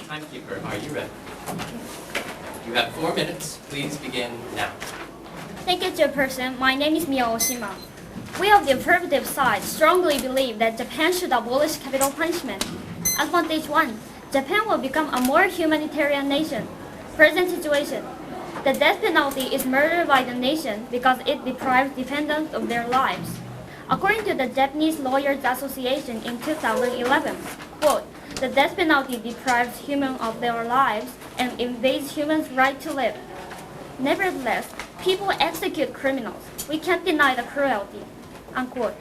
Timekeeper, are you ready? You have 4 minutes. Please begin now. Thank you, Chairperson. My name is Mia Oshima. We of the affirmative side strongly believe that Japan should abolish capital punishment. Advantage 1. Japan will become a more humanitarian nation. Present situation. The death penalty is murder by the nation because it deprives defendants of their lives. According to the Japanese Lawyers Association in 2011, quote, the death penalty deprives humans of their lives and invades humans' right to live. Nevertheless, people execute criminals. We can't deny the cruelty, unquote.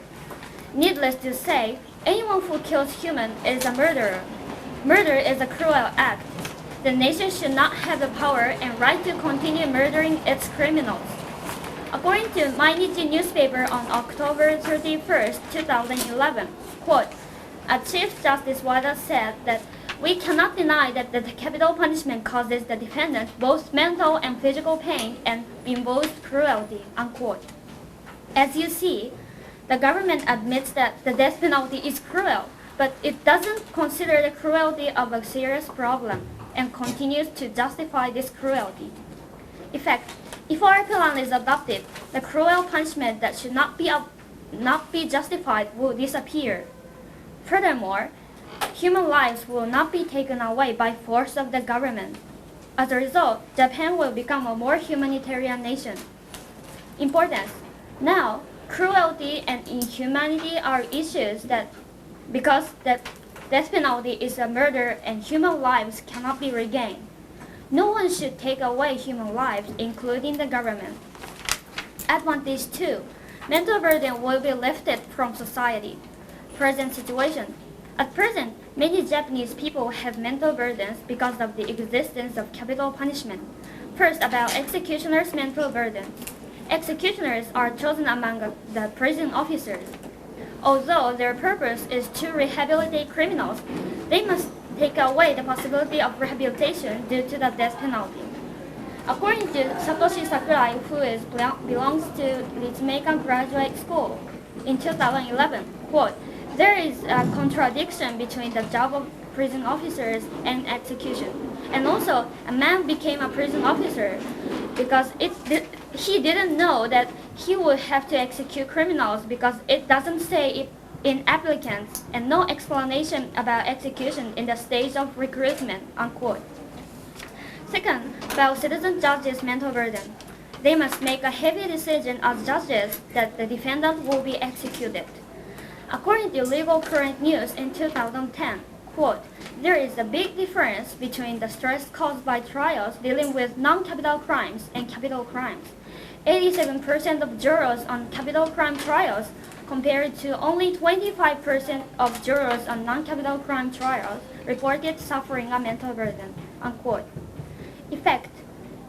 Needless to say, anyone who kills human is a murderer. Murder is a cruel act. The nation should not have the power and right to continue murdering its criminals. According to Mainichi newspaper on October 31st, 2011, quote, Chief Justice Wada said that we cannot deny that the capital punishment causes the defendant both mental and physical pain and involves cruelty, unquote. As you see, the government admits that the death penalty is cruel, but it doesn't consider the cruelty of a serious problem and continues to justify this cruelty. In fact, if our plan is adopted, the cruel punishment that should not be justified will disappear. Furthermore, human lives will not be taken away by force of the government. As a result, Japan will become a more humanitarian nation. Importance. Now, cruelty and inhumanity are issues that, because the death penalty is a murder and human lives cannot be regained. No one should take away human lives, including the government. Advantage 2. Mental burden will be lifted from society. Present situation. At present, many Japanese people have mental burdens because of the existence of capital punishment. First, about executioners' mental burden. Executioners are chosen among the prison officers. Although their purpose is to rehabilitate criminals, they must take away the possibility of rehabilitation due to the death penalty. According to Satoshi Sakurai, who belongs to Ritsumeikan Graduate School, in 2011, quote, there is a contradiction between the job of prison officers and execution. And also, a man became a prison officer because he didn't know that he would have to execute criminals because it doesn't say it in applicants and no explanation about execution in the stage of recruitment, unquote. Second, about citizen judges' mental burden. They must make a heavy decision as judges that the defendant will be executed. According to Legal Current News in 2010, quote, there is a big difference between the stress caused by trials dealing with non-capital crimes and capital crimes. 87% of jurors on capital crime trials compared to only 25% of jurors on non-capital crime trials reported suffering a mental burden, unquote. In fact,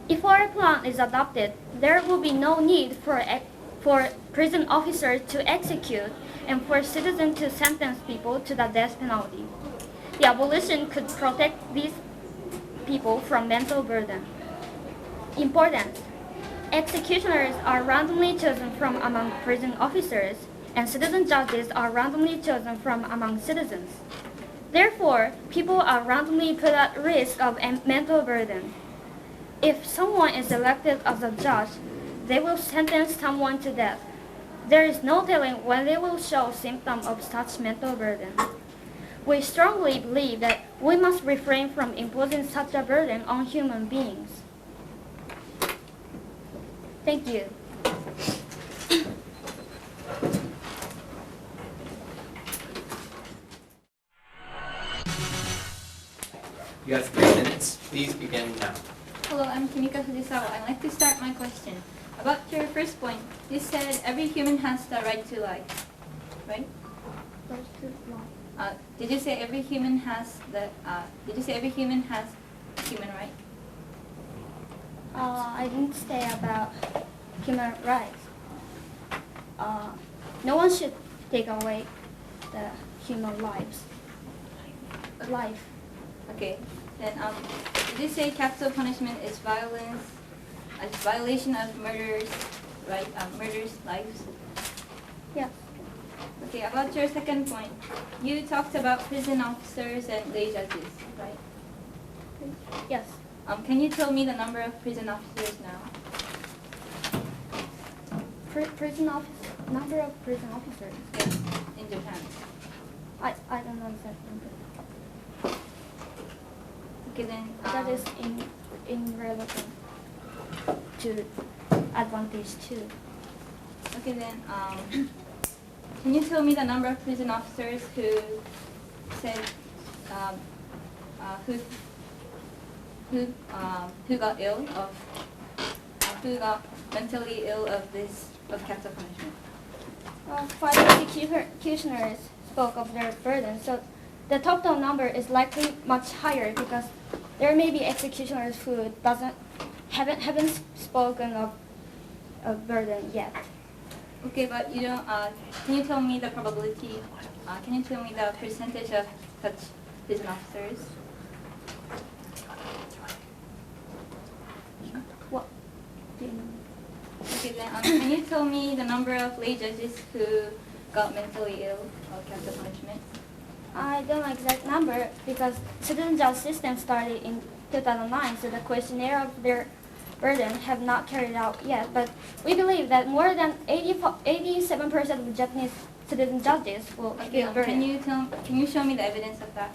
if our plan is adopted, there will be no need for prison officers to execute and for citizens to sentence people to the death penalty. The abolition could protect these people from mental burden. Importance. Executioners are randomly chosen from among prison officers, and citizen judges are randomly chosen from among citizens. Therefore, people are randomly put at risk of mental burden. If someone is elected as a judge, they will sentence someone to death. There is no telling when they will show symptoms of such mental burden. We strongly believe that we must refrain from imposing such a burden on human beings. Thank you. You have 3 minutes. Please begin now. Hello, I'm Kimika Fujisawa. I'd like to start my question. About your first point, you said every human has the right to life, right? Did you say every human has human right? I didn't say about human rights. No one should take away the human life. Okay. Then did you say capital punishment is violence, a violation of murderers' lives? Yeah. Okay, about your second point, you talked about prison officers and lay judges, right? Yes. Can you tell me the number of prison officers now? Number of prison officers. Yes, in Japan. I don't know that number. Okay, then. That is in relevant to advantage too. Okay, then. Can you tell me the number of prison officers who said who got ill of who got mentally ill of capital punishment? 5 executioners spoke of their burden, so the total number is likely much higher because there may be executioners who haven't spoken of a burden yet. Okay, but you don't. Can you tell me the probability? Can you tell me the percentage of such prison officers? What do you mean? Okay, then. Can you tell me the number of lay judges who got mentally ill of capital punishment? I don't know exact number because citizen judge system started in 2009, so the questionnaire of their burden have not carried out yet. But we believe that more than 87% of the Japanese citizen judges will Okay, feel burden. can you show me the evidence of that,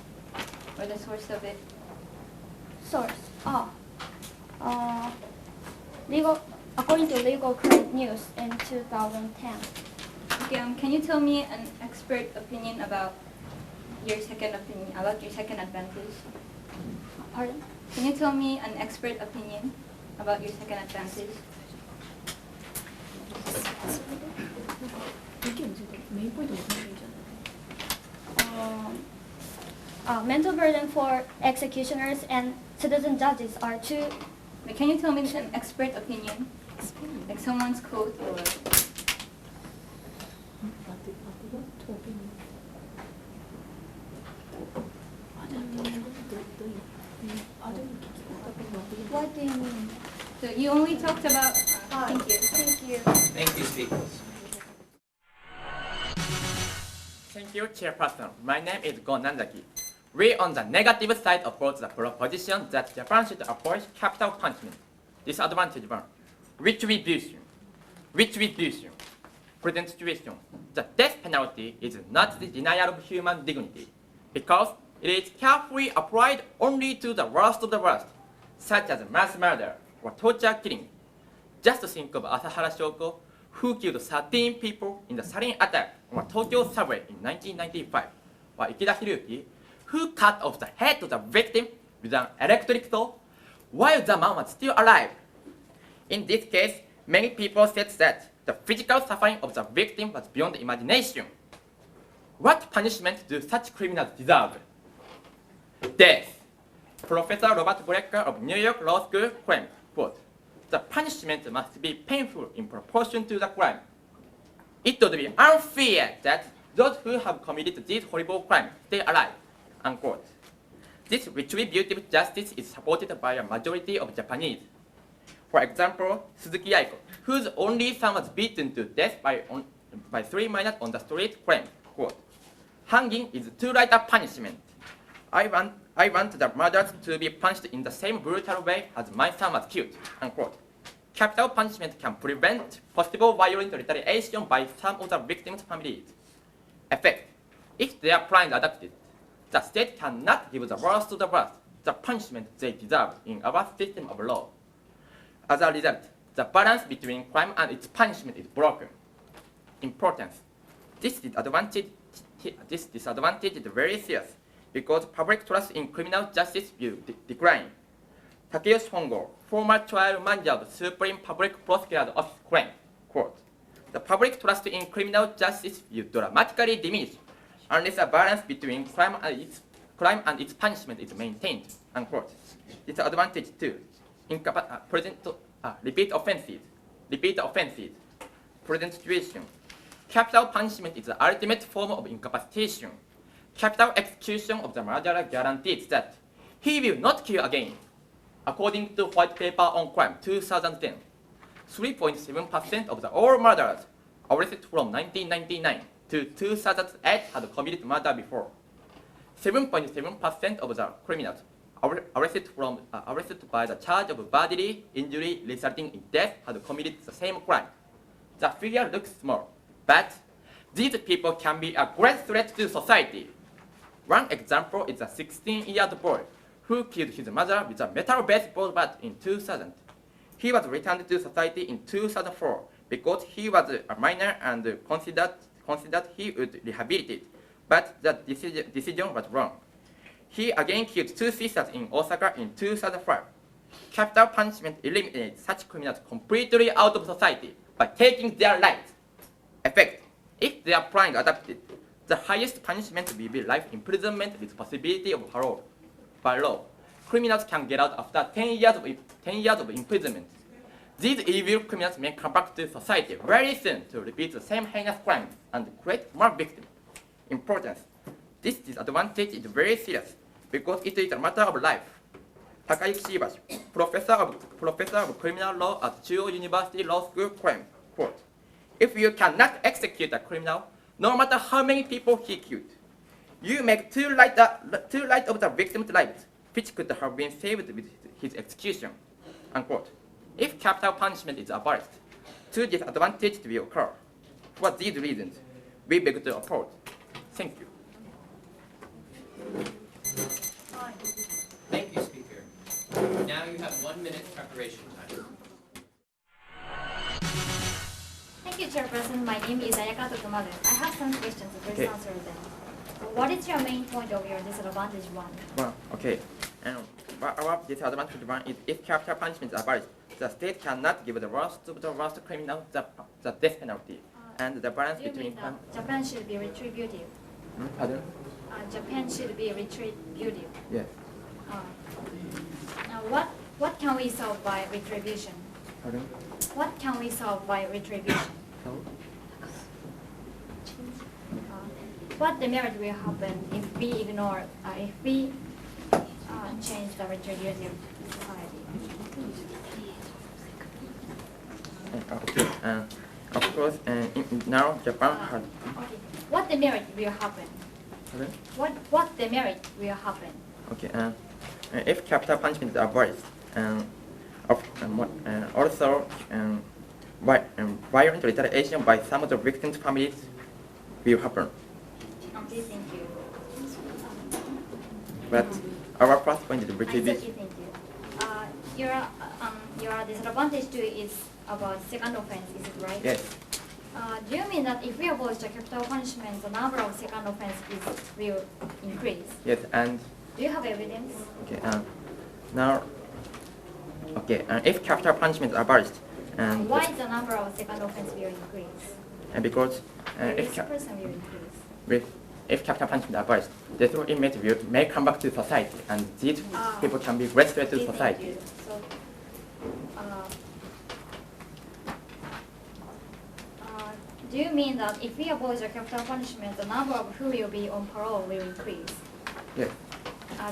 or the source of it? Source. According to Legal Current News in 2010. Okay, can you tell me an expert opinion about your second advantage? Pardon? Can you tell me an expert opinion about your second advantage? Mental burden for executioners and citizen judges are two. Can you tell me an expert opinion? Like someone's quote or... What do you mean? So you only talked about... thank you. Thank you. Thank you, speakers. Thank you, Chairperson. My name is Go Nanzaki. We on the negative side oppose the proposition that Japan should abolish capital punishment. Disadvantage 1. Retribution. Present situation. The death penalty is not the denial of human dignity because it is carefully applied only to the worst of the worst, such as mass murder or torture killing. Just think of Asahara Shoko, who killed 13 people in the sarin attack on a Tokyo subway in 1995, or Ikeda Hiroki, who cut off the head of the victim with an electric saw while the man was still alive. In this case, many people said that the physical suffering of the victim was beyond imagination. What punishment do such criminals deserve? Death. Professor Robert Brecker of New York Law School claimed, quote, "The punishment must be painful in proportion to the crime. It would be unfair that those who have committed these horrible crimes stay alive," unquote. This retributive justice is supported by a majority of Japanese. For example, Suzuki Aiko, whose only son was beaten to death by 3 miners on the street, claimed, quote, "Hanging is too light a punishment. I want the murderers to be punished in the same brutal way as my son was killed," unquote. Capital punishment can prevent possible violent retaliation by some of the victims' families. Effect. If their plan is adopted, the state cannot give the worst to the worst the punishment they deserve in our system of law. As a result, the balance between crime and its punishment is broken. Importance. This disadvantage is very serious because public trust in criminal justice will decline. Takeyoshi Hongo, former trial manager of the Supreme Public Prosecutor's Office, claimed, quote, "The public trust in criminal justice will dramatically diminish unless a balance between crime and its punishment is maintained," unquote. Disadvantage 2. Repeat offenses. Present situation. Capital punishment is the ultimate form of incapacitation. Capital execution of the murderer guarantees that he will not kill again. According to White Paper on Crime 2010, 3.7% of all murderers arrested from 1999 to 2008 had committed murder before. 7.7% of the criminals arrested by the charge of bodily injury resulting in death had committed the same crime. The figure looks small, but these people can be a great threat to society. One example is a 16-year-old boy who killed his mother with a metal baseball bat in 2000. He was returned to society in 2004 because he was a minor and considered he would rehabilitate, but the decision was wrong. He again killed 2 sisters in Osaka in 2005. Capital punishment eliminates such criminals completely out of society by taking their lives. Effect: if their crime adopted, the highest punishment will be life imprisonment with possibility of parole. By law, criminals can get out after 10 years of imprisonment. These evil criminals may come back to society very soon to repeat the same heinous crimes and create more victims. Importance: this disadvantage is very serious because it is a matter of life. Takayuki Shibashi, professor of criminal law at Chuo University Law School, claims, quote, "If you cannot execute a criminal, no matter how many people he killed, you make too light of the victim's lives, which could have been saved with his execution." Unquote. If capital punishment is abolished, 2 disadvantages will occur. For these reasons, we beg to oppose. Thank you. Thank you, Speaker. Now you have 1 minute preparation time. Thank you, Chairperson. My name is Ayaka Tokumade. I have some questions. Please answer them. What is your main point of your disadvantage one? Well, okay. Our disadvantage one is if capital punishment is abolished, the state cannot give the worst criminal the death penalty. And the balance Do you between... mean that Japan should be retributive? Pardon? Japan should be retributive. Yes. Now, what can we solve by retribution? Pardon? What can we solve by retribution? So? What demerit will happen if we ignore, if we change the retributive society? Okay. Of course, now Japan has... Okay. What demerit will happen? Pardon? What demerit will happen? Okay. If capital punishment is abolished, also violent retaliation by some of the victims' families will happen. Okay, thank you. But our first point is Okay, retribution. thank you. Your disadvantage too is about second offense, is it right? Yes. Do you mean that if we abolish the capital punishment, the number of second offenses will increase? Yes, and Do you have evidence? okay. Now, okay. If capital punishment is abolished, and Why the number of second offense will increase? because The risk person will increase. if capital punishment is abolished, the two inmates may come back to society, and these people can be great threat to Okay, thank society. you. So, do you mean that if we abolish the capital punishment, the number of who will be on parole will increase? Yes.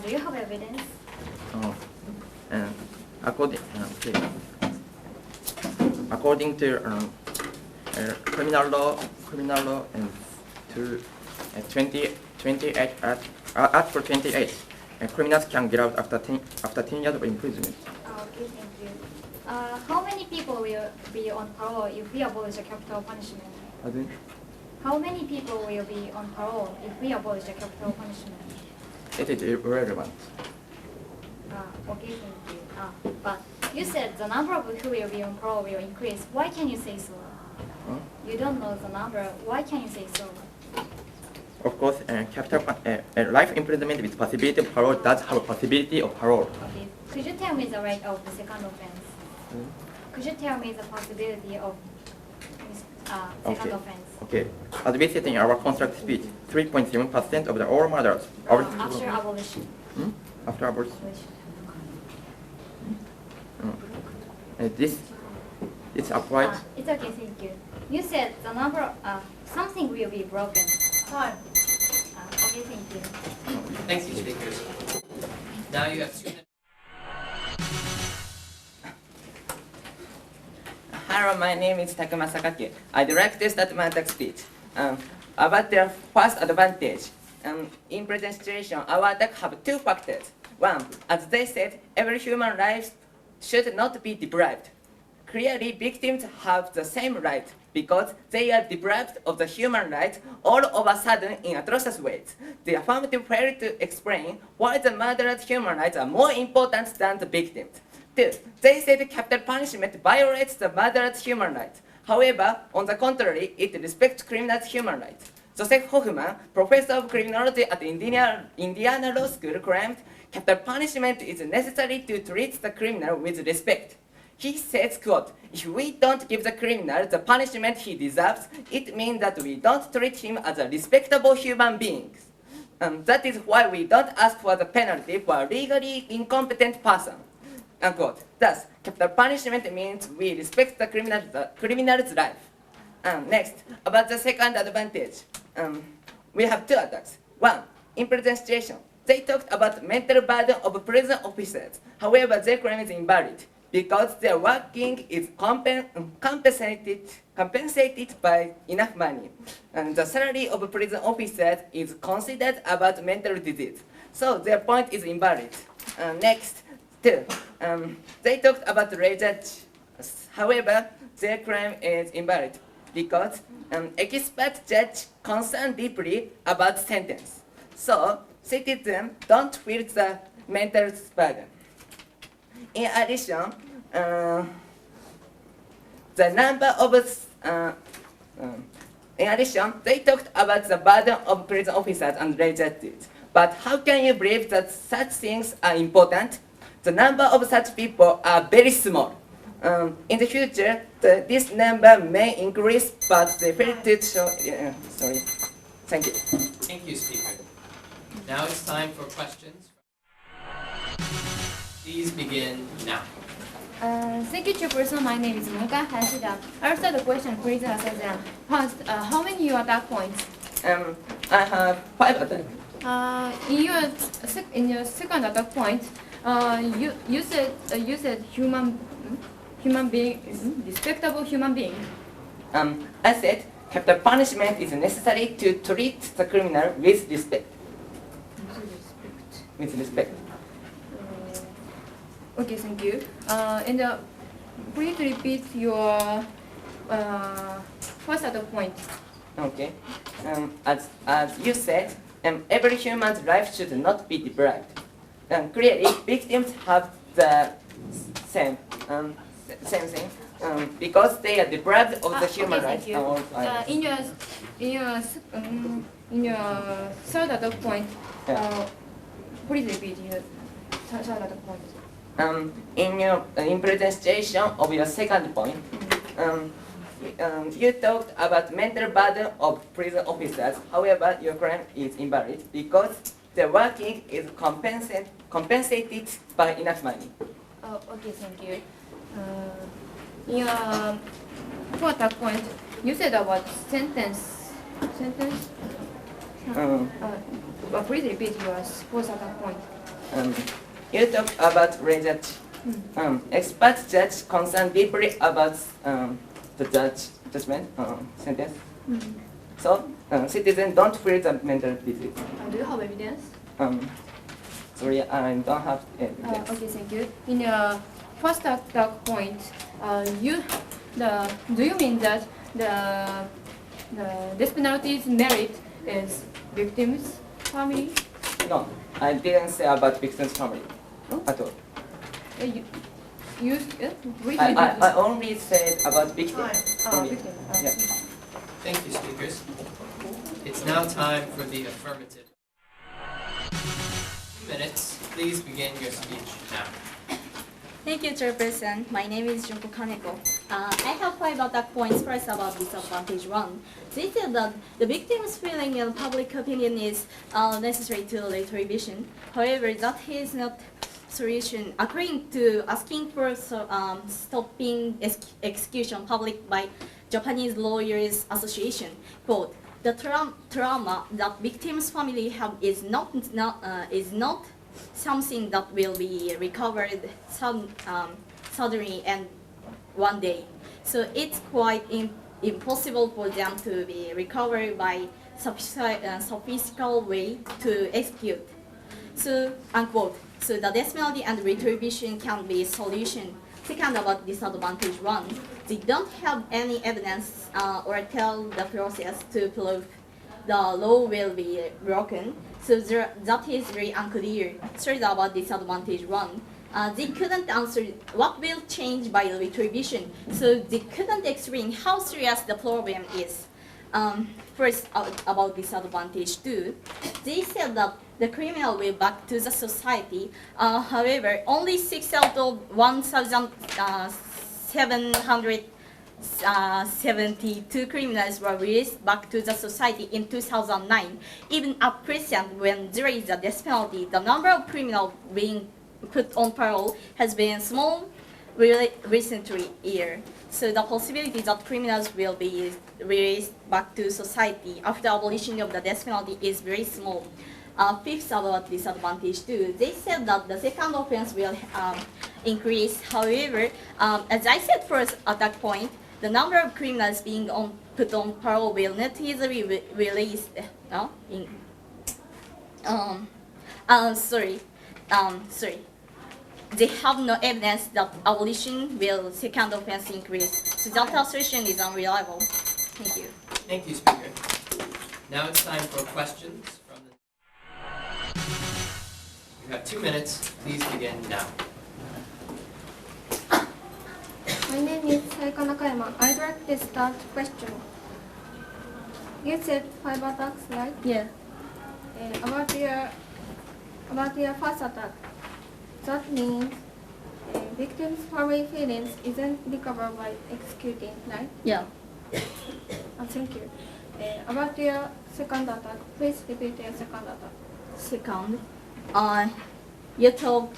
Do you have evidence? According to criminal law, and to 28 Article 28, criminals can get out after 10 years of imprisonment. Okay, thank you. How many people will be on parole if we abolish the capital punishment? Pardon? How many people will be on parole if we abolish the capital punishment? It is irrelevant. Okay, thank you. But you said the number of who will be on parole will increase. Why can you say so? Huh? You don't know the number. Why can you say so? Of course, life imprisonment with possibility of parole does have a possibility of parole. Okay. Could you tell me the rate of the second offense? Could you tell me the possibility of second offense? Okay. As we said in our construct speech, 3.7% of the all murders After abolition. after abolition. This applies. It's okay, thank you. You said the number, something will be broken. Time. Okay, thank you. Thank you, speakers. Now you have 2 minutes. Hello, my name is Takuma Sakaki. I'd like to start my talk speech. about their first advantage. In present situation, our attack have two factors. One, as they said, every human life should not be deprived. Clearly, victims have the same right because they are deprived of the human right all of a sudden in atrocious ways. The affirmative failed to explain why the murderer's human rights are more important than the victims. Two, they said capital punishment violates the murderer's human rights. However, on the contrary, it respects criminals' human rights. Joseph Hoffman, professor of criminology at Indiana Law School, claimed capital punishment is necessary to treat the criminal with respect. He says, quote, "If we don't give the criminal the punishment he deserves, it means that we don't treat him as a respectable human being. That is why we don't ask for the penalty for a legally incompetent person." Unquote. Thus, capital punishment means we respect the criminal's life. Next, about the second advantage. We have two attacks. One, in present situation, they talked about mental burden of prison officers. However, their claim is invalid because their working is compensated by enough money. And the salary of prison officers is considered about mental disease. So their point is invalid. Next, two, they talked about lay judge. However, their claim is invalid because expert judge concerned deeply about sentence. So citizens don't feel the mental burden. In addition, they talked about the burden of prison officers and lay judges. But how can you believe that such things are important? The number of such people are very small. In the future, this number may increase, but they fail to show. Sorry. Thank you. Thank you, speaker. Now it's time for questions. Please begin now. Thank you, Chairperson. My name is Moka Hashida. I'll start the question. Please answer them. First, how many your attack points? I have 5 attacks. In your second attack point, you said human being, respectable human being. I said capital punishment is necessary to treat the criminal with respect. With respect. Okay, thank you. And please repeat your first attack point. Okay. As you said, every human's life should not be deprived. Clearly, victims have the same thing because they are deprived of the human rights. In your third attack point, please repeat your third attack point. In presentation of your second point, you talked about mental burden of prison officers. However, your claim is invalid because the working is compensated by enough money. Oh, okay, thank you. In your fourth attack point, you said about sentence. Please repeat your fourth attack point. You talked about judge. Expert judge concerned deeply about the judgment sentence. So citizens don't feel the mental disease. Do you have evidence? Sorry, I don't have evidence. Okay, thank you. In your first attack point, do you mean that the death penalty's merit is victim's family? No, I didn't say about victim's family at all. I only said about victim. Victim. Yeah. Thank you, speakers. It's now time for the affirmative. 2 minutes. Please begin your speech now. Thank you, Chairperson. My name is Shuyukan Kaneko. I have 5 attack points. First, about disadvantage 1. They said that the victim's feeling and public opinion is necessary to retribution. However, that is not solution. According to asking for stopping execution public by Japanese Lawyers Association, quote, the trauma that victims' family have is not something that will be recovered suddenly and one day. So it's quite impossible for them to be recovered by sophistical way to execute. So, unquote. So the death penalty and retribution can be solution. Second, about disadvantage one, they don't have any evidence or tell the process to prove the law will be broken. So that is very unclear. Third, about disadvantage one, they couldn't answer what will change by retribution. So they couldn't explain how serious the problem is. First, about disadvantage two, they said that the criminal will back to the society. However, only 6 out of 1,772 criminals were released back to the society in 2009. Even at present, when there is a death penalty, the number of criminals being put on parole has been small recently year. So the possibility that criminals will be released back to society after abolition of the death penalty is very small. Fifth, about disadvantage two, they said that the second offense will increase. However, as I said first at that point, the number of criminals being put on parole will not easily released. Sorry. They have no evidence that abolition will second offense increase. So that assertion is unreliable. Thank you. Thank you, speaker. Now it's time for questions from the... You have 2 minutes. Please begin now. My name is Shuyukan. I'd like to start question. You said 5 attacks, right? Yeah. About your first attack. That means victim's family feelings isn't recovered by executing, right? Yeah. Thank you. About your second attack, please repeat your second attack. Second, you told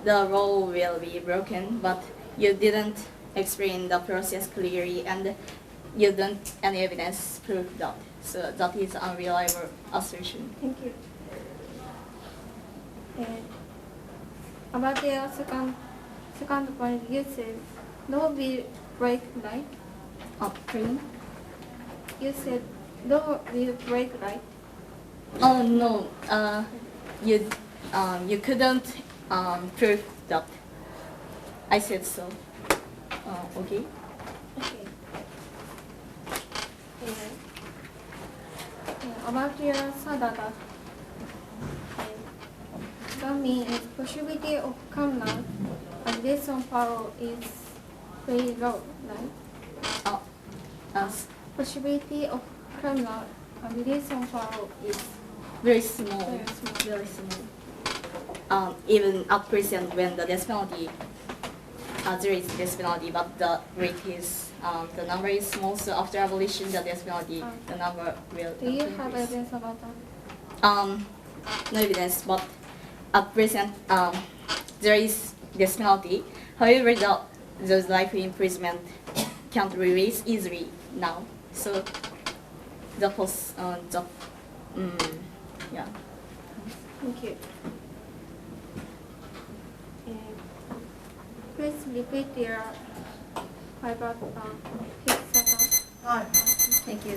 the law will be broken, but you didn't explain the process clearly, and you don't any evidence prove that. So that is unreliable assertion. Thank you. About your second point, you said law will break, right? True. You said law will break, right? Oh no, you couldn't prove that. I said so. Okay. Okay. About your third attack, that means possibility of criminal and death on parole is very low, right? Possibility of criminal and death on parole is Very small. very small. Very small. Even at present, when the death penalty, there is death penalty, but the rate is, the number is small. So after abolition, the death penalty, the number will. Do you increase. have evidence about that? No evidence, but at present, there is death penalty. However, those life imprisonment can't be released easily now. So yeah. Thank you. Please repeat your fifth attack. Thank you.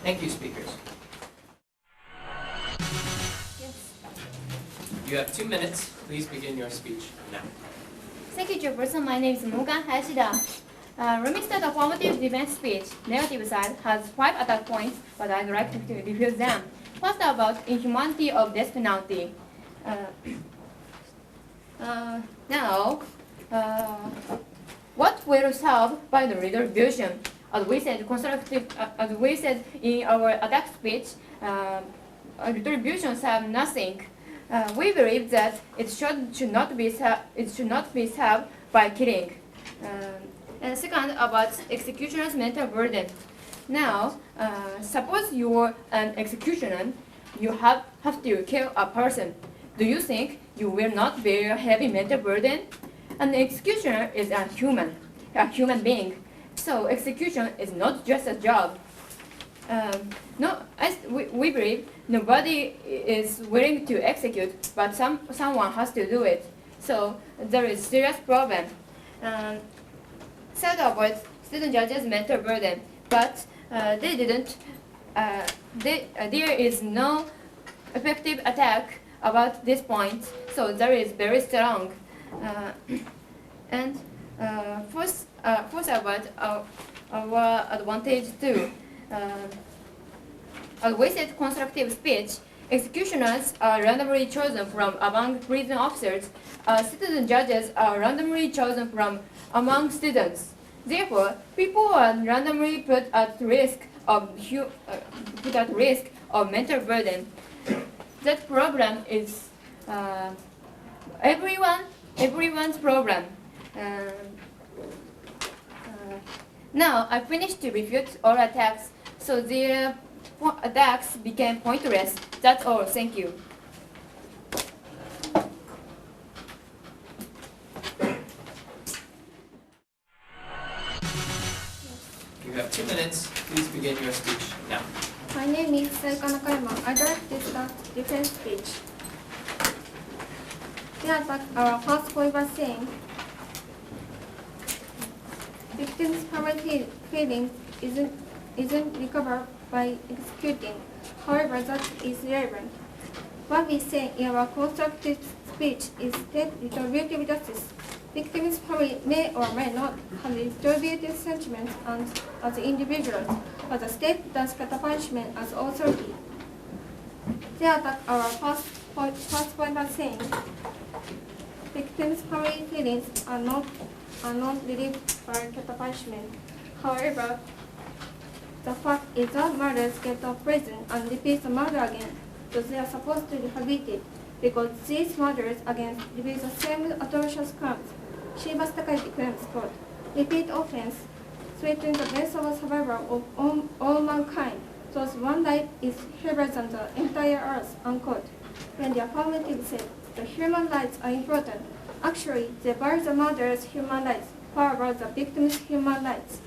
Thank you, speakers. You have 2 minutes. Please begin your speech now. Thank you, Chairperson. My name is Mugan Hayashida. Remix the affirmative defense speech. Negative side has 5 attack points, but I'd like to refute them. First, about inhumanity of death penalty. Now, what will solve by the retribution? As we said in our attack speech, retribution serves nothing. We believe that it should not be served by killing. And second, about executioner's mental burden. Now, suppose you're an executioner, you have to kill a person. Do you think you will not bear a heavy mental burden? An executioner is a human being. So execution is not just a job. We believe nobody is willing to execute, but someone has to do it. So there is serious problem. Third, about student judges' mental burden, but they didn't there is no effective attack about this point, so there is very strong. And first about our advantage too. As we said, constructive speech. Executioners are randomly chosen from among prison officers. Citizen judges are randomly chosen from among students. Therefore, people are randomly put at risk of mental burden. That problem is everyone's problem. Now I finished to refute all attacks, so their attacks became pointless. That's all. Thank you. You have 2 minutes. Please begin your speech now. My name is Saitama. I'd like to start defense speech. The attack, our first point was saying, victims' primary feelings isn't recovered by executing. However, that is irrelevant. What we say in our constructive speech is that retributive justice. Victims' family may or may not have retributive sentiments as individuals, but the state does capital punishment as authority. The attack, our first point was saying, victims' family feelings are not relieved by capital punishment. However, the fact is that murderers get off prison and repeat the murder again, so they are supposed to be rehabilitated because these murders again repeat the same atrocious crimes. Shuyukan claims, quote, repeat offense threatens the best of survival of all mankind, thus one life is heavier than the entire earth, unquote. When the affirmative said the human rights are important, actually they value the murderers' human rights far above the victims' human rights.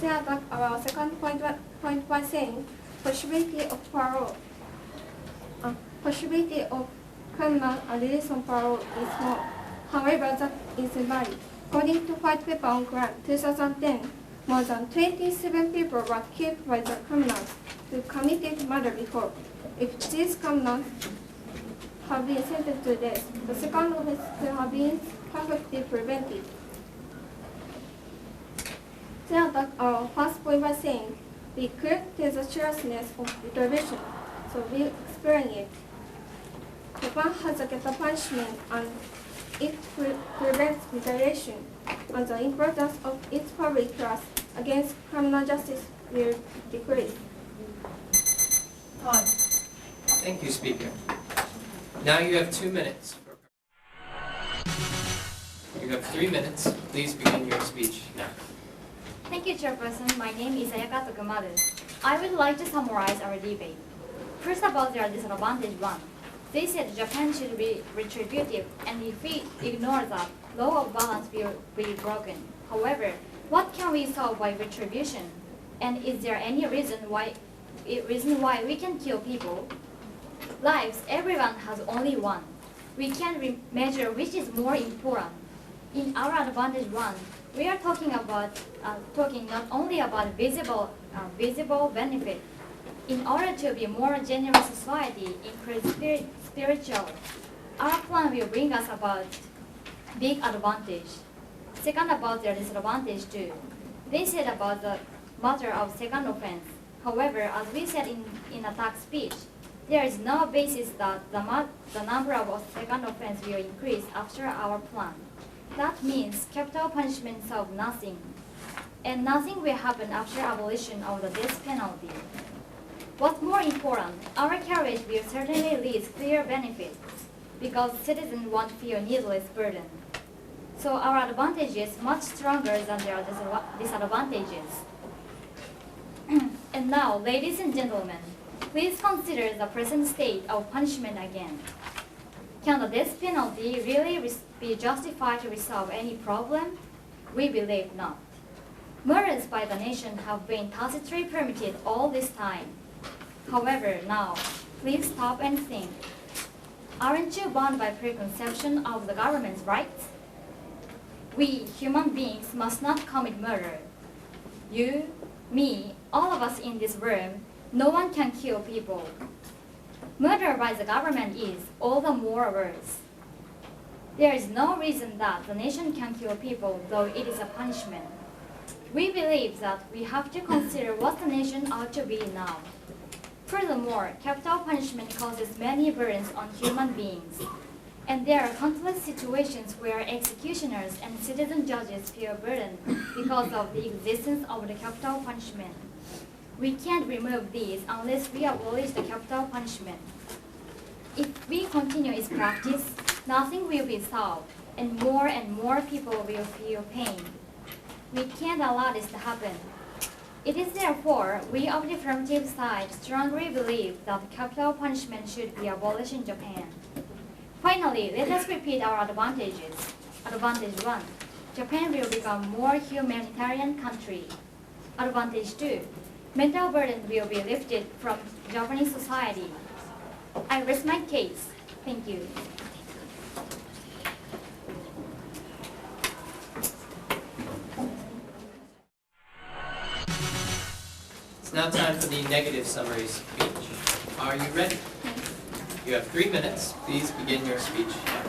The attack, our second point by saying possibility of parole. Possibility of criminal release on parole is small. However, that is invalid. According to White Paper on Crime 2010, more than 27 people were killed by the criminals who committed murder before. If these criminals have been sentenced to death, the second offense could have been perfectly prevented. The attack, our first point by saying we could tell the seriousness of retribution, so we explain it. Japan has a capital punishment and it prevents retaliation, and the importance of its public trust against criminal justice will decrease. Time. Thank you, Speaker. Now you have 2 minutes. You have 3 minutes. Please begin your speech now. Thank you, Chairperson. My name is Ayaka Tokumaru. I would like to summarize our debate. First, about their disadvantage one. They said Japan should be retributive, and if we ignore that, law of balance will be broken. However, what can we solve by retribution? And is there any reason why we can kill people? Lives, everyone has only one. We can measure which is more important. In our advantage one, we are talking not only about visible benefit. In order to be more generous society, increase spiritual, our plan will bring us about big advantage. Second, about their disadvantage too. They said about the matter of second offense. However, as we said in attack speech, there is no basis that the number of second offense will increase after our plan. That means capital punishment solves nothing, and nothing will happen after abolition of the death penalty. What's more important, our carriage will certainly lead clear benefits because citizens won't feel needless burden. So our advantage is much stronger than their disadvantages. And now, ladies and gentlemen, please consider the present state of punishment again. Can the death penalty really be justified to resolve any problem? We believe not. Murders by the nation have been tacitly permitted all this time. However, now, please stop and think. Aren't you bound by preconception of the government's rights? We, human beings, must not commit murder. You, me, all of us in this room, no one can kill people. Murder by the government is all the more worse. There is no reason that the nation can kill people, though it is a punishment. We believe that we have to consider what the nation ought to be now. Furthermore, capital punishment causes many burdens on human beings, and there are countless situations where executioners and citizen judges feel burdened because of the existence of the capital punishment. We can't remove these unless we abolish the capital punishment. If we continue its practice, nothing will be solved, and more people will feel pain. We can't allow this to happen. It is therefore we of the affirmative side strongly believe that capital punishment should be abolished in Japan. Finally, let us repeat our advantages. Advantage 1. Japan will become more humanitarian country. Advantage 2. Mental burden will be lifted from Japanese society. I rest my case. Thank you. It's now time for the negative summary speech. Are you ready? You have 3 minutes. Please begin your speech now.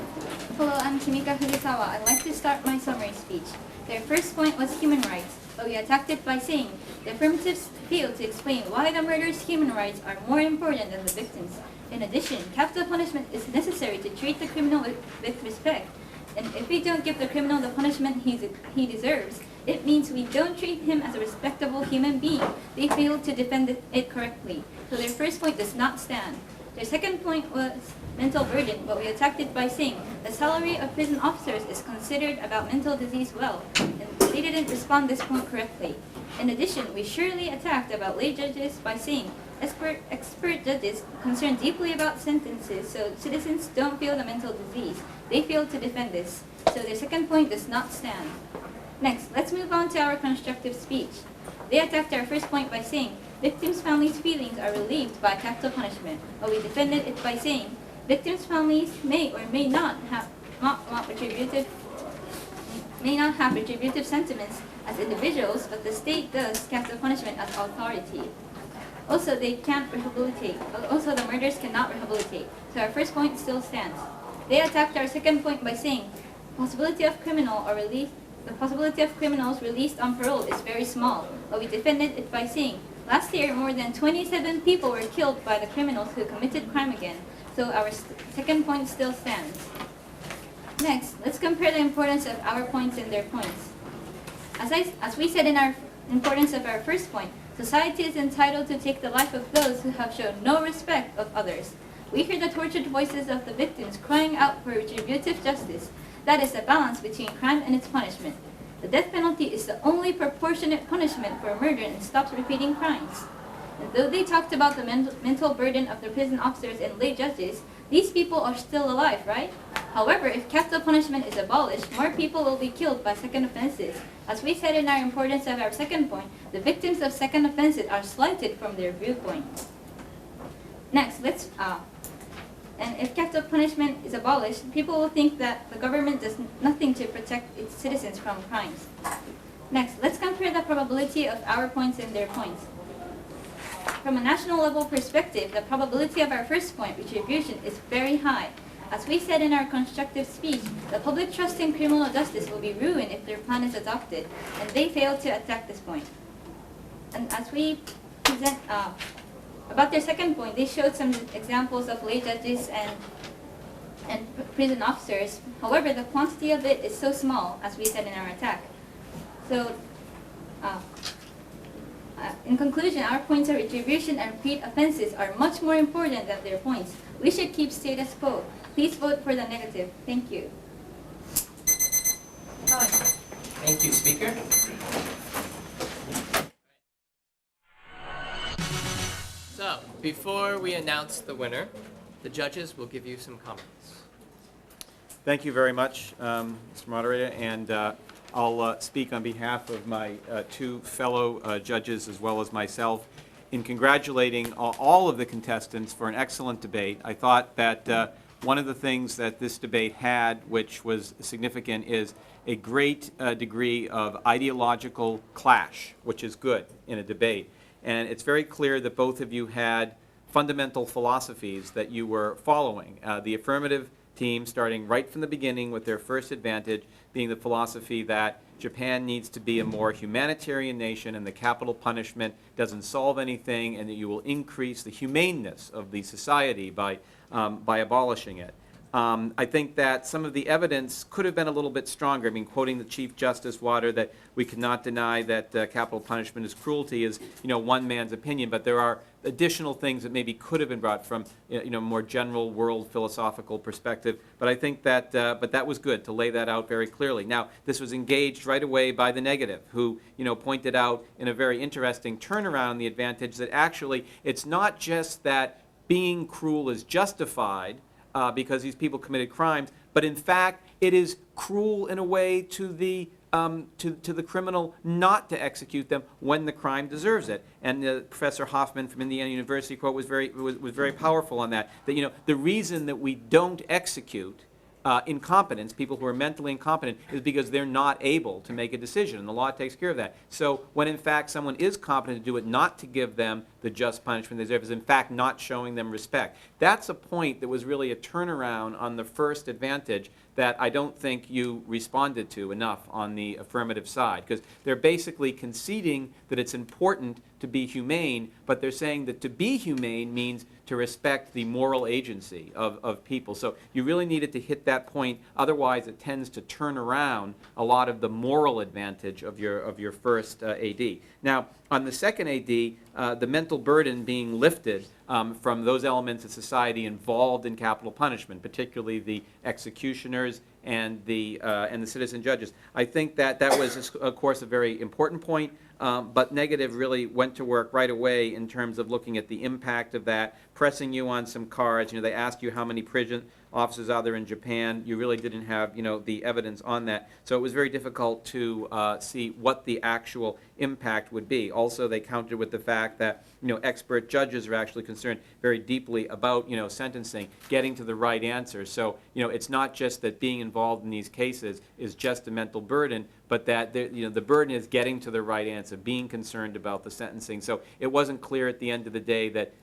Hello, I'm Kimika Fujisawa. I'd like to start my summary speech. Their first point was human rights, but we attacked it by saying the affirmatives failed to explain why the murderer's human rights are more important than the victims. In addition, capital punishment is necessary to treat the criminal with respect. And if we don't give the criminal the punishment he deserves, it means we don't treat him as a respectable human being. They failed to defend it correctly. So their first point does not stand. Their second point was mental burden, but we attacked it by saying the salary of prison officers is considered about mental disease well, and they didn't respond this point correctly. In addition, we surely attacked about lay judges by saying expert judges concerned deeply about sentences, so citizens don't feel the mental disease. They failed to defend this, so their second point does not stand. Next, let's move on to our constructive speech. They attacked our first point by saying victims' families' feelings are relieved by capital punishment, but we defended it by saying victims' families may or may not have retributive sentiments as individuals, but the state does capital punishment as authority. Also, they can't rehabilitate. Also, the murderers cannot rehabilitate. So our first point still stands. They attacked our second point by saying the possibility of criminals released on parole is very small, but we defended it by saying last year more than 27 people were killed by the criminals who committed crime again. So our second point still stands. Next, let's compare the importance of our points and their points. As we said in our importance of our first point, society is entitled to take the life of those who have shown no respect of others. We hear the tortured voices of the victims crying out for retributive justice. That is the balance between crime and its punishment. The death penalty is the only proportionate punishment for murder and stops repeating crimes. And though they talked about the mental burden of the prison officers and lay judges, these people are still alive, right? However, if capital punishment is abolished, more people will be killed by second offenses. As we said in our importance of our second point, the victims of second offenses are slighted from their viewpoint. Next, and if capital punishment is abolished, people will think that the government does nothing to protect its citizens from crimes. Next, let's compare the probability of our points and their points. From a national level perspective, the probability of our first point, retribution, is very high. As we said in our constructive speech, the public trust in criminal justice will be ruined if their plan is adopted, and they failed to attack this point. And as we present about their second point, they showed some examples of lay judges and prison officers. However, the quantity of it is so small, as we said in our attack. So, in conclusion, our points of retribution and repeat offenses are much more important than their points. We should keep status quo. Please vote for the negative. Thank you. Thank you, speaker. So, before we announce the winner, the judges will give you some comments. Thank you very much, Mr. Moderator, and I'll speak on behalf of my two fellow judges as well as myself in congratulating all of the contestants for an excellent debate. I thought that one of the things that this debate had, which was significant, is a great degree of ideological clash, which is good in a debate. And it's very clear that both of you had fundamental philosophies that you were following. The affirmative team, starting right from the beginning with their first advantage, being the philosophy that Japan needs to be a more humanitarian nation and the capital punishment doesn't solve anything, and that you will increase the humaneness of the society by abolishing it. I think that some of the evidence could have been a little bit stronger. I mean, quoting the Chief Justice Water, that we cannot deny that capital punishment is cruelty is, one man's opinion, but there are additional things that maybe could have been brought from, more general world philosophical perspective. But I think that, but that was good to lay that out very clearly. Now, this was engaged right away by the negative, who, pointed out in a very interesting turnaround the advantage that actually it's not just that being cruel is justified, because these people committed crimes, but in fact, it is cruel in a way to the criminal not to execute them when the crime deserves it. And Professor Hoffman from Indiana University quote was very powerful on that. That the reason that we don't execute incompetence, people who are mentally incompetent, is because they're not able to make a decision, and the law takes care of that. So when in fact someone is competent to do it, not to give them the just punishment they deserve is in fact not showing them respect. That's a point that was really a turnaround on the first advantage that I don't think you responded to enough on the affirmative side, because they're basically conceding that it's important to be humane, but they're saying that to be humane means to respect the moral agency of people. So you really needed to hit that point, otherwise it tends to turn around a lot of the moral advantage of your first AD. Now, on the second AD, the mental burden being lifted from those elements of society involved in capital punishment, particularly the executioners and the citizen judges. I think that was, of course, a very important point, but negative really went to work right away in terms of looking at the impact of that, pressing you on some cards. They asked you how many prison officers are there in Japan. You really didn't have, the evidence on that. So it was very difficult to see what the actual impact would be. Also, they countered with the fact that, expert judges are actually concerned very deeply about, sentencing, getting to the right answer. So, it's not just that being involved in these cases is just a mental burden, but that, the burden is getting to the right answer, being concerned about the sentencing. So it wasn't clear at the end of the day that,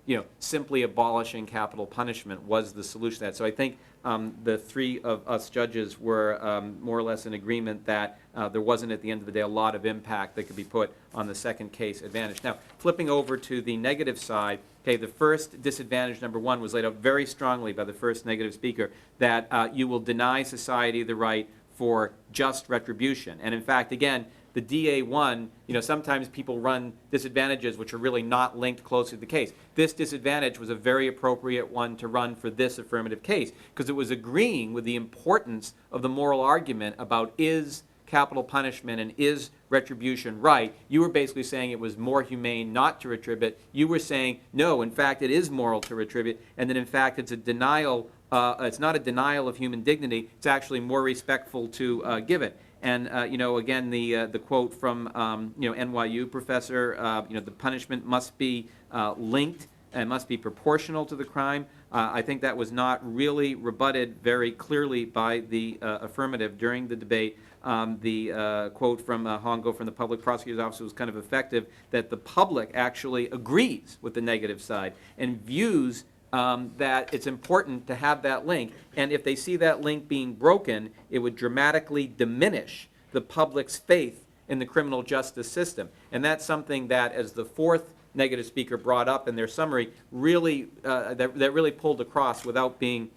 simply abolishing capital punishment was the solution to that. So I think the three of us judges were more or less in agreement that there wasn't, at the end of the day, a lot of impact that could be put on the second case advantage. Now, flipping over to the negative side, okay, the first disadvantage, number one, was laid out very strongly by the first negative speaker, that you will deny society the right for just retribution. And in fact, again, the DA1, sometimes people run disadvantages which are really not linked closely to the case. This disadvantage was a very appropriate one to run for this affirmative case, because it was agreeing with the importance of the moral argument about is capital punishment and is retribution right. You were basically saying it was more humane not to retribute. You were saying, no, in fact, it is moral to retribute, and that in fact it's a denial, it's not a denial of human dignity, it's actually more respectful to give it. And again, the quote from NYU professor, the punishment must be linked and must be proportional to the crime. I think that was not really rebutted very clearly by the affirmative during the debate. The quote from Hongo from the public prosecutor's office was kind of effective, that the public actually agrees with the negative side and views that it's important to have that link, and if they see that link being broken, it would dramatically diminish the public's faith in the criminal justice system. And that's something that, as the fourth negative speaker brought up in their summary, really that really pulled across without being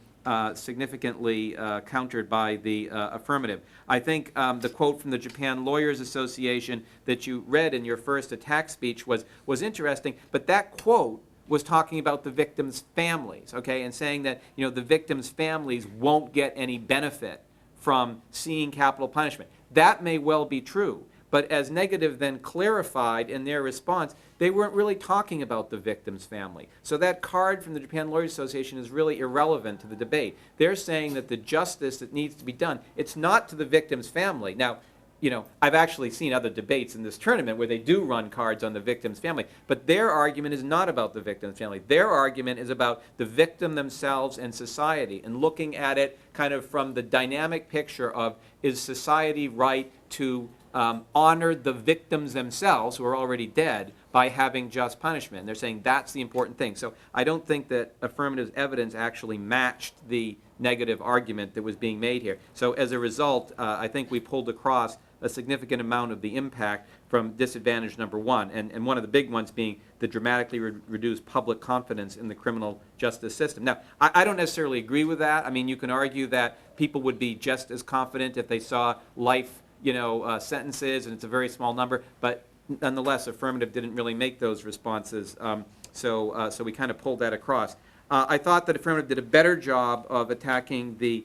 significantly countered by the affirmative. I think the quote from the Japan Lawyers Association that you read in your first attack speech was interesting, but that quote was talking about the victims' families, okay, and saying that, the victims' families won't get any benefit from seeing capital punishment. That may well be true, but as negative then clarified in their response, they weren't really talking about the victim's family. So that card from the Japan Lawyers Association is really irrelevant to the debate. They're saying that the justice that needs to be done, it's not to the victim's family. Now, I've actually seen other debates in this tournament where they do run cards on the victim's family, but their argument is not about the victim's family. Their argument is about the victim themselves and society, and looking at it kind of from the dynamic picture of, is society right to honor the victims themselves, who are already dead, by having just punishment. They're saying that's the important thing. So I don't think that affirmative evidence actually matched the negative argument that was being made here. So as a result, I think we pulled across a significant amount of the impact from disadvantage number one, and one of the big ones being the dramatically reduced public confidence in the criminal justice system. Now, I don't necessarily agree with that. I mean, you can argue that people would be just as confident if they saw life, sentences, and it's a very small number, but nonetheless, affirmative didn't really make those responses, so we kind of pulled that across. I thought that affirmative did a better job of attacking the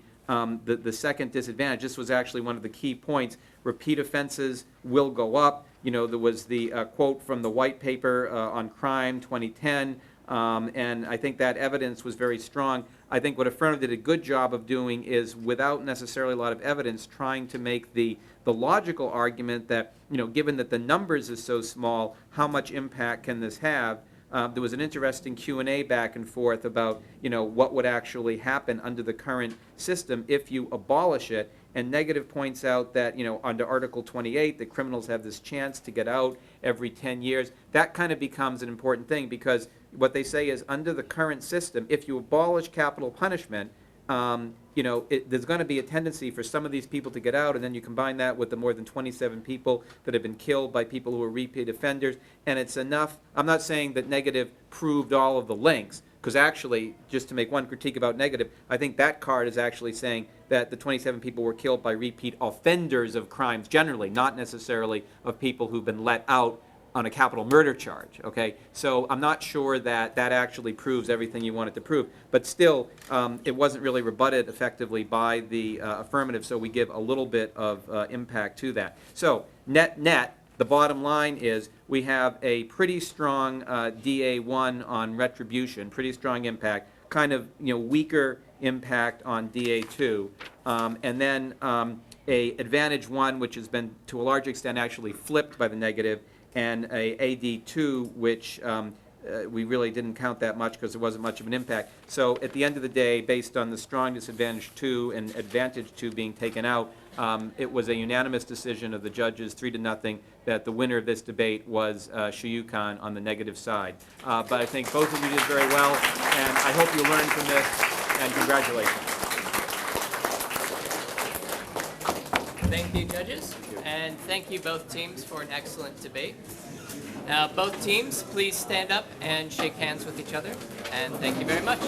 second disadvantage. This was actually one of the key points. Repeat offenses will go up. There was the quote from the white paper on crime 2010, and I think that evidence was very strong. I think what affirmative did a good job of doing is, without necessarily a lot of evidence, trying to make the logical argument that, given that the numbers is so small, how much impact can this have? There was an interesting Q&A back and forth about, what would actually happen under the current system if you abolish it. And negative points out that, under Article 28, the criminals have this chance to get out every 10 years. That kind of becomes an important thing, because what they say is, under the current system, if you abolish capital punishment, there's going to be a tendency for some of these people to get out, and then you combine that with the more than 27 people that have been killed by people who are repeat offenders, and it's enough. I'm not saying that negative proved all of the links, because actually, just to make one critique about negative, I think that card is actually saying that the 27 people were killed by repeat offenders of crimes generally, not necessarily of people who've been let out on a capital murder charge, okay? So I'm not sure that that actually proves everything you want it to prove, but still, it wasn't really rebutted effectively by the affirmative, so we give a little bit of impact to that. So net, the bottom line is we have a pretty strong DA1 on retribution, pretty strong impact, kind of weaker impact on DA2, and then a advantage 1, which has been to a large extent actually flipped by the negative, and a AD2, which we really didn't count that much because there wasn't much of an impact. So at the end of the day, based on the strong disadvantage 2 and advantage 2 being taken out, it was a unanimous decision of the judges, 3-0, that the winner of this debate was Shuyukan on the negative side. But I think both of you did very well, and I hope you learned from this, and congratulations. Thank you, judges, and thank you both teams for an excellent debate. Now, both teams, please stand up and shake hands with each other, and thank you very much.